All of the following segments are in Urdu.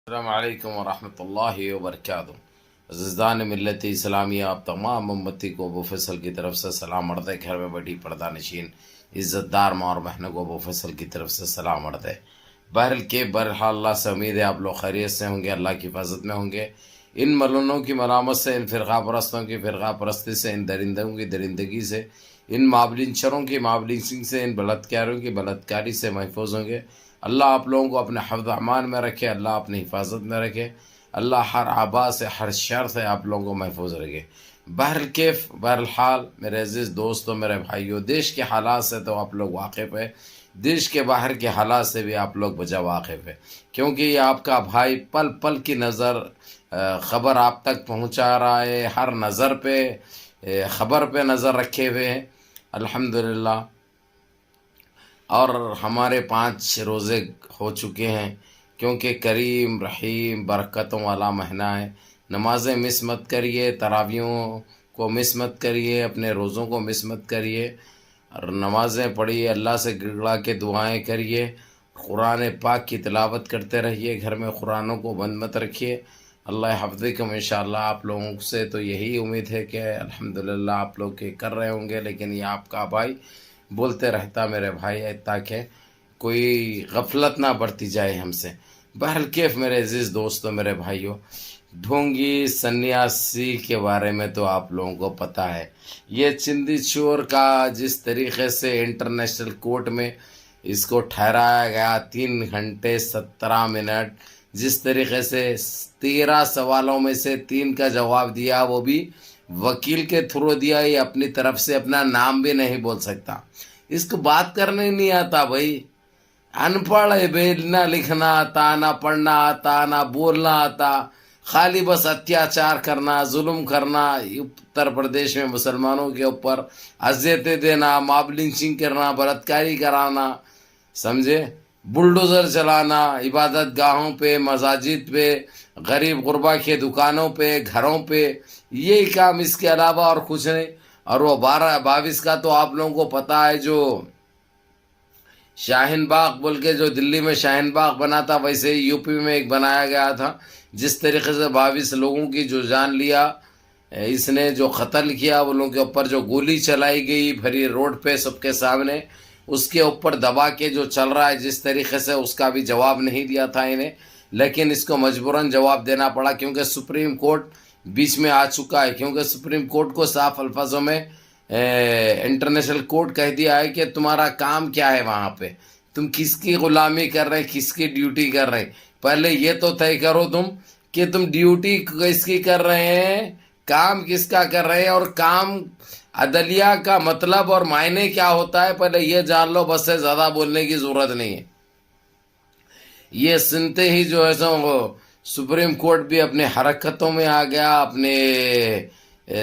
السلام علیکم ورحمۃ اللہ وبرکاتہ۔ عزیزان ملت اسلامیہ، آپ تمام امتی کو ابو فیصل کی طرف سے سلام عرض ہے۔ گھر میں بیٹھی پردہ نشین عزت دار ماں اور بہنوں کو ابو فیصل کی طرف سے سلام عرض ہے۔ بہرحال اللہ سے امید ہے آپ لوگ خیریت سے ہوں گے، اللہ کی حفاظت میں ہوں گے۔ ان ملونوں کی ملامت سے، ان فرقہ پرستوں کی فرقہ پرستی سے، ان درندوں کی درندگی سے، ان معاملینچروں کی معاملینچنگ سے، ان بلاتکاروں کی بلاتکاری سے محفوظ ہوں گے۔ اللہ آپ لوگوں کو اپنے حفظ امان میں رکھے، اللہ اپنی حفاظت میں رکھے، اللہ ہر آبا سے، ہر شر سے آپ لوگوں کو محفوظ رکھے۔ بہرحال میرے عزیز دوستوں، میرے بھائیوں، دیش کے حالات سے تو آپ لوگ واقف ہے، دیش کے باہر کے حالات سے بھی آپ لوگ بجا واقف ہے، کیونکہ یہ آپ کا بھائی پل پل کی نظر خبر آپ تک پہنچا رہا ہے، ہر نظر پہ خبر پہ نظر رکھے ہوئے ہیں الحمدللہ۔ اور ہمارے 5 روزے ہو چکے ہیں، کیونکہ کریم رحیم برکتوں والا مہینہ ہے۔ نمازیں مس مت کریے، تراویحوں کو مس مت کریے، اپنے روزوں کو مس مت کریے، اور نمازیں پڑھیے، اللہ سے گڑگڑا کے دعائیں کریے، قرآن پاک کی تلاوت کرتے رہیے، گھر میں قرآنوں کو بند مت رکھیے۔ اللہ حفظکم انشاءاللہ۔ آپ لوگوں سے تو یہی امید ہے کہ الحمدللہ آپ لوگ کے کر رہے ہوں گے، لیکن یہ آپ کا بھائی بولتے رہتا میرے بھائی، تاکہ کوئی غفلت نہ برتی جائے ہم سے۔ بہرکیف میرے عزیز دوستوں، میرے بھائیوں، ڈھونگی سنیاسی کے بارے میں تو آپ لوگوں کو پتہ ہے۔ یہ چندی چور کا جس طریقے سے انٹرنیشنل کورٹ میں اس کو ٹھہرایا گیا 3 گھنٹے 17 منٹ، جس طریقے سے 13 سوالوں میں سے 3 کا جواب دیا، وہ بھی وکیل کے تھرو دیا، یہ اپنی طرف سے اپنا نام بھی نہیں بول سکتا، اس کو بات کرنے نہیں آتا بھائی، ان پڑھ ہے بے، نہ لکھنا آتا، نہ پڑھنا آتا، نہ بولنا آتا، خالی بس اتیاچار کرنا، ظلم کرنا، اتر پردیش میں مسلمانوں کے اوپر اذیتیں دینا، ماب لنچنگ کرنا، بلاتکاری کرانا، سمجھے، بلڈوزر چلانا، عبادت گاہوں پہ، مساجد پہ، غریب غربا کے دکانوں پہ، گھروں پہ، یہی کام، اس کے علاوہ اور کچھ نہیں۔ اور وہ 22 کا تو آپ لوگوں کو پتہ ہے، جو شاہین باغ بول کے جو دلی میں شاہین باغ بنا تھا، ویسے ہی یو پی میں ایک بنایا گیا تھا، جس طریقے سے 22 لوگوں کی جو جان لیا اس نے، جو قتل کیا، وہ لوگوں کے اوپر جو گولی چلائی گئی بھری روڈ پہ سب کے سامنے، اس کے اوپر دبا کے جو چل رہا ہے جس طریقے سے، اس کا بھی جواب نہیں دیا تھا انہیں، لیکن اس کو مجبوراً جواب دینا پڑا، کیونکہ سپریم کورٹ بیچ میں آ چکا ہے، کیونکہ سپریم کورٹ کو صاف الفاظوں میں انٹرنیشنل کورٹ کہہ دیا ہے کہ تمہارا کام کیا ہے وہاں پہ، تم کس کی غلامی کر رہے ہیں، کس کی ڈیوٹی کر رہے ہیں، پہلے یہ تو طے کرو تم کہ تم ڈیوٹی کس کی کر رہے ہیں، کام کس کا کر رہے ہیں، اور کام عدلیہ کا مطلب اور معنی کیا ہوتا ہے، پہلے یہ جان لو، بس سے زیادہ بولنے کی ضرورت نہیں ہے۔ یہ سنتے ہی جو ہے سو وہ سپریم کورٹ بھی اپنے حرکتوں میں آ گیا، اپنے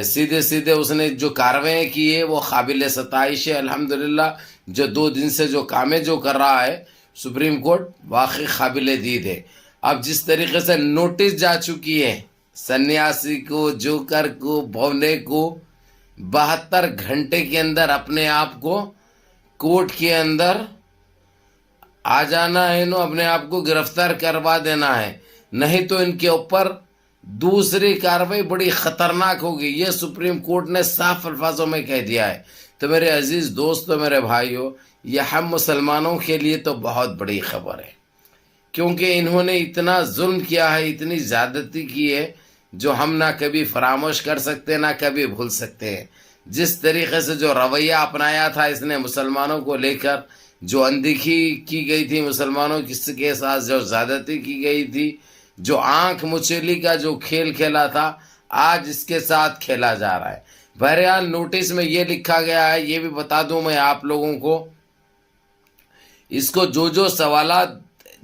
سیدھے سیدھے اس نے جو کاروائیں کی ہے وہ قابل ستائش ہے الحمدللہ۔ جو 2 دن سے جو کامیں جو کر رہا ہے سپریم کورٹ، واقعی قابل دید ہے۔ اب جس طریقے سے نوٹس جا چکی ہے سنیاسی کو، جوکر کو، بھونے کو، 72 گھنٹے کے اندر اپنے آپ کو کورٹ کے اندر آ جانا ہے، اپنے آپ کو گرفتار کروا دینا ہے، نہیں تو ان کے اوپر دوسری کاروائی بڑی خطرناک ہوگی، یہ سپریم کورٹ نے صاف الفاظوں میں کہہ دیا ہے۔ تو میرے عزیز دوستو، میرے بھائیوں، یہ ہم مسلمانوں کے لیے تو بہت بڑی خبر ہے، کیونکہ انہوں نے اتنا ظلم کیا ہے، اتنی زیادتی کی ہے، جو ہم نہ کبھی فراموش کر سکتے، نہ کبھی بھول سکتے ہیں۔ جس طریقے سے جو رویہ اپنایا تھا اس نے مسلمانوں کو لے کر، جو اندیکھی کی گئی تھی مسلمانوں کے ساتھ، جو زیادتی کی گئی تھی، جو آنکھ مچیلی کا جو کھیل کھیلا تھا، آج اس کے ساتھ کھیلا جا رہا ہے۔ بہرحال نوٹس میں یہ لکھا گیا ہے، یہ بھی بتا دوں میں آپ لوگوں کو، اس کو جو سوالات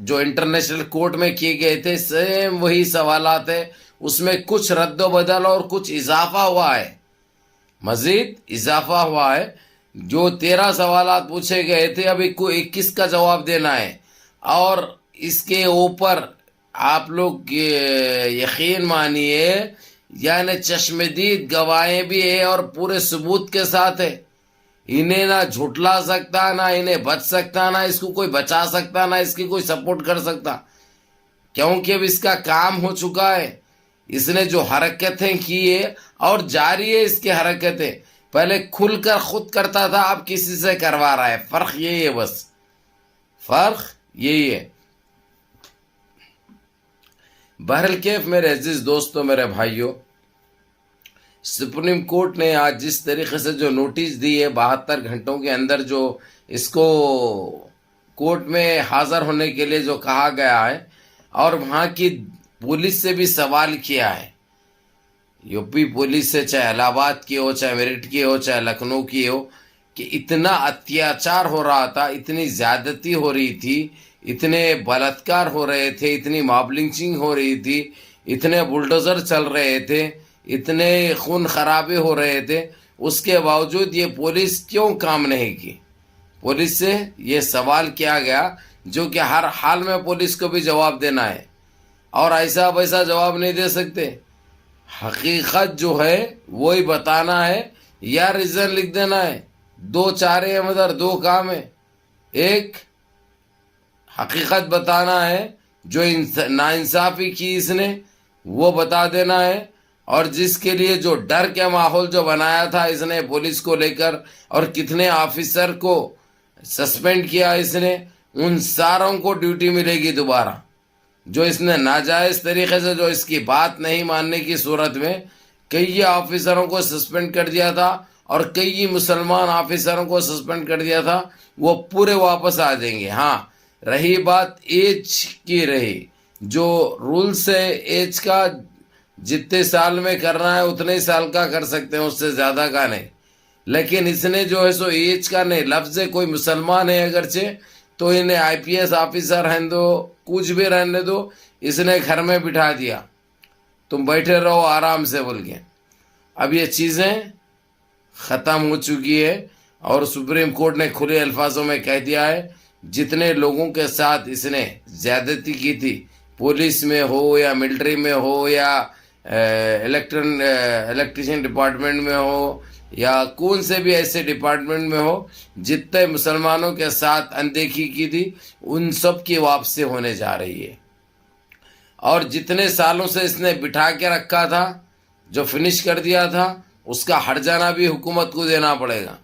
جو انٹرنیشنل کورٹ میں کیے گئے تھے، سیم وہی سوالات ہیں، اس میں کچھ رد و بدل اور کچھ اضافہ ہوا ہے، مزید اضافہ ہوا ہے۔ جو 13 سوالات پوچھے گئے تھے، ابھی 21 کا جواب دینا ہے، اور اس کے اوپر آپ لوگ یقین مانیے، یعنی چشمدید گواہیں بھی ہے اور پورے ثبوت کے ساتھ ہے، انہیں نہ جھٹلا سکتا، نہ انہیں بچ سکتا، نہ اس کو کوئی بچا سکتا، نہ اس کی کوئی سپورٹ کر سکتا۔ کیونکہ اب اس کا کام ہو چکا ہے. اس نے جو حرکتیں کی ہے اور جاری ہے اس کی حرکتیں. پہلے کھل کر خود کرتا تھا, اب کسی سے کروا رہا ہے. فرق یہی ہے, بس فرق یہی ہے. بہرکیف میرے عزیز دوستوں, میرے بھائیوں, سپریم کورٹ نے آج جس طریقے سے جو نوٹس دی ہے 72 گھنٹوں کے اندر جو اس کو کورٹ میں حاضر ہونے کے لیے جو کہا گیا ہے, اور وہاں کی پولیس سے بھی سوال کیا ہے, یو پی پولیس سے, چاہے الہ آباد کی ہو, چاہے میرٹھ کی ہو, چاہے لکھنؤ کی ہو, کہ اتنا اتیاچار ہو رہا تھا, اتنی زیادتی ہو رہی تھی, اتنے بلاತ್ಕಾರ ہو رہے تھے, اتنی ماب لنچنگ ہو رہی تھی, اتنے بلڈوزر چل رہے تھے, اتنے خون خرابے ہو رہے تھے, اس کے باوجود یہ پولیس کیوں کام نہیں کی؟ پولیس سے یہ سوال کیا گیا, جو کہ ہر حال میں پولیس کو بھی جواب دینا ہے, اور ایسا ویسا جواب نہیں دے سکتے. حقیقت جو ہے وہی بتانا ہے, یا ریزن لکھ دینا ہے. دو چارے ہیں, مدر دو کام ہے. ایک حقیقت بتانا ہے, جو ناانصافی کی اس نے وہ بتا دینا ہے, اور جس کے لیے جو ڈر کے ماحول جو بنایا تھا اس نے پولیس کو لے کر, اور کتنے آفیسر کو سسپینڈ کیا اس نے, ان ساروں کو ڈیوٹی ملے گی دوبارہ. جو اس نے ناجائز طریقے سے جو اس کی بات نہیں ماننے کی صورت میں کئی آفیسروں کو سسپینڈ کر دیا تھا, اور کئی مسلمان آفیسروں کو سسپینڈ کر دیا تھا, وہ پورے واپس آ جائیں گے. ہاں, رہی بات ایج کی, رہی جو رولز ہے ایج کا, جتنے سال میں کرنا ہے اتنے ہی سال کا کر سکتے ہیں, اس سے زیادہ کا نہیں. لیکن اس نے جو ہے سو ایج کا نہیں, لفظ کوئی مسلمان ہے اگرچہ, تو انہیں آئی پی ایس آفیسر رہنے دو, کچھ بھی رہنے دو, اس نے گھر میں بٹھا دیا, تم بیٹھے رہو آرام سے بول کے. اب یہ چیزیں ختم ہو چکی ہے, اور سپریم کورٹ نے کھلے الفاظوں میں کہہ دیا ہے, جتنے لوگوں کے ساتھ اس نے زیادتی کی تھی, پولیس میں ہو یا ملٹری میں ہو یا الیکٹریشین ڈپارٹمنٹ میں ہو, یا کون سے بھی ایسے ڈپارٹمنٹ میں ہو, جتنے مسلمانوں کے ساتھ اندیکھی کی تھی, ان سب کی واپسی ہونے جا رہی ہے. اور جتنے سالوں سے اس نے بٹھا کے رکھا تھا, جو فنش کر دیا تھا, اس کا ہٹ جانا بھی حکومت کو دینا پڑے گا,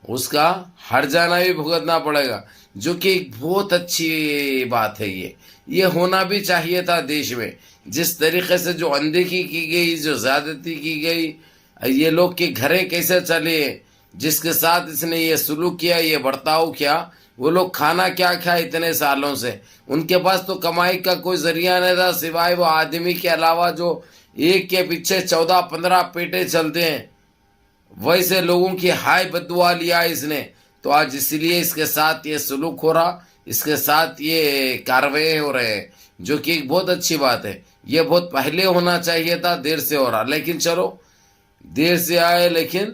اس کا ہٹ جانا بھی بھگتنا پڑے گا, جو کہ ایک بہت اچھی بات ہے. یہ ہونا بھی چاہیے تھا دیش میں. جس طریقے سے جو اندیکھی کی گئی, جو زیادتی کی گئی, یہ لوگ کے گھریں کیسے چلے, جس کے ساتھ اس نے یہ سلوک کیا, یہ برتاؤ کیا, وہ لوگ کھانا کیا کھائے اتنے سالوں سے, ان کے پاس تو کمائی کا کوئی ذریعہ نہیں تھا سوائے وہ آدمی کے علاوہ جو ایک کے پیچھے 14-15 پیٹیں چلتے ہیں. ویسے لوگوں کی ہائے بددعا لیا اس نے, تو آج اس لیے اس کے ساتھ یہ سلوک ہو رہا, اس کے ساتھ یہ کارروائی ہو رہے ہیں, جو کہ ایک بہت اچھی بات ہے. یہ بہت پہلے ہونا چاہیے تھا, دیر سے ہو رہا, لیکن چلو دیر سے آئے لیکن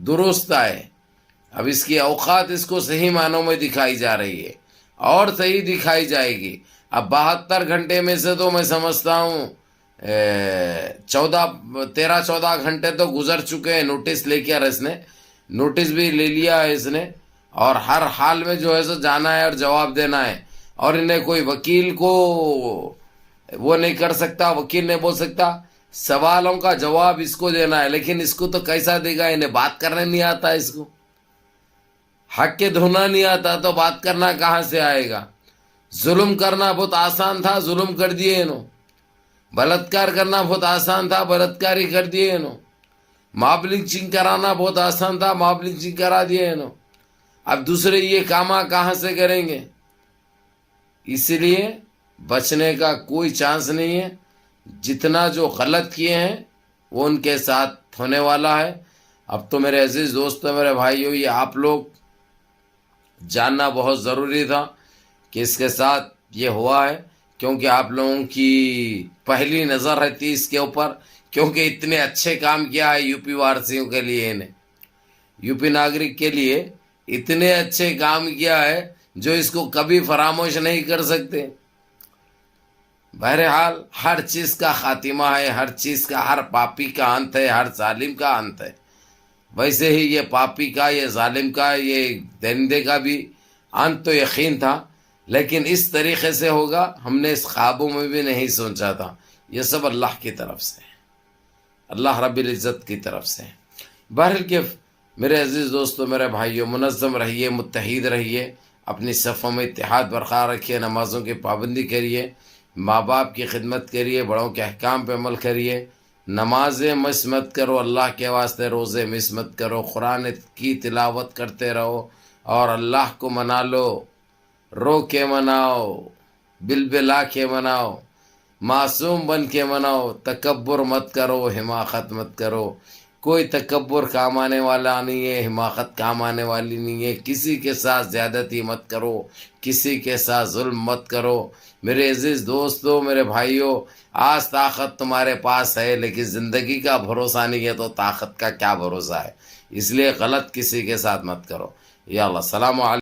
درست آئے. اب اس کی اوقات اس کو صحیح معنوں میں دکھائی جا رہی ہے, اور صحیح دکھائی جائے گی. اب 72 گھنٹے میں سے تو میں سمجھتا ہوں 13-14 گھنٹے تو گزر چکے ہیں نوٹس لے کے, اور اس نے نوٹس بھی لے لیا ہے اس نے, اور ہر حال میں جو ہے سو جانا ہے اور جواب دینا ہے. اور انہیں کوئی وکیل کو وہ نہیں کر سکتا, وکیل نہیں بول سکتا, سوالوں کا جواب اس کو دینا ہے. لیکن اس کو تو کیسا دے گا, انہیں بات کرنا نہیں آتا, اس کو حق کے دھونا نہیں آتا, تو بات کرنا کہاں سے آئے گا. ظلم کرنا بہت آسان تھا, ظلم کر دیے انہوں. بلاತ್ಕಾರ کرنا بہت آسان تھا, بلاತ್ಕಾری کر دیے انہوں. ماب لنچنگ کرانا بہت آسان تھا, ماب لنچنگ کرا دیے انہوں. اب دوسرے یہ کاما کہاں سے کریں گے؟ اس لیے بچنے کا کوئی چانس نہیں ہے. جتنا جو غلط کیے ہیں وہ ان کے ساتھ ہونے والا ہے. اب تو میرے عزیز دوستوں, میرے بھائیوں, یہ آپ لوگ جاننا بہت ضروری تھا کہ اس کے ساتھ یہ ہوا ہے, کیونکہ آپ لوگوں کی پہلی نظر رہتی اس کے اوپر, کیونکہ اتنے اچھے کام کیا ہے یو پی وارسیوں کے لیے, انہیں یو پی ناگرک کے لیے اتنے اچھے کام کیا ہے جو اس کو کبھی فراموش نہیں کر سکتے. بہرحال ہر چیز کا خاتمہ ہے, ہر چیز کا, ہر پاپی کا انت ہے, ہر ظالم کا انت ہے. ویسے ہی یہ پاپی کا, یہ ظالم کا, یہ درندے کا بھی انت تو یقین تھا, لیکن اس طریقے سے ہوگا ہم نے اس خوابوں میں بھی نہیں سوچا تھا. یہ سب اللہ کی طرف سے ہے، اللہ رب العزت کی طرف سے ہے. بہرحال کہ میرے عزیز دوستو، میرے بھائیوں، منظم رہیے، متحد رہیے، اپنی صفوں میں اتحاد برقرار رکھیے، نمازوں کی پابندی کریے، ماں باپ کی خدمت کریے، بڑوں کے احکام پہ عمل کریے، نمازیں مس مت کرو، اللہ کے واسطے روزے مس مت کرو، قرآن کی تلاوت کرتے رہو اور اللہ کو منا لو، رو کے مناؤ، بلبلا کے مناؤ، معصوم بن کے مناؤ، تکبر مت کرو، حماقت مت کرو. کوئی تکبر کام آنے والا نہیں ہے، حماقت کام آنے والی نہیں ہے. کسی کے ساتھ زیادتی مت کرو، کسی کے ساتھ ظلم مت کرو. میرے عزیز دوستو، میرے بھائیوں، آج طاقت تمہارے پاس ہے لیکن زندگی کا بھروسہ نہیں ہے تو طاقت کا کیا بھروسہ ہے. اس لیے غلط کسی کے ساتھ مت کرو. یا اللہ، السلام علیکم.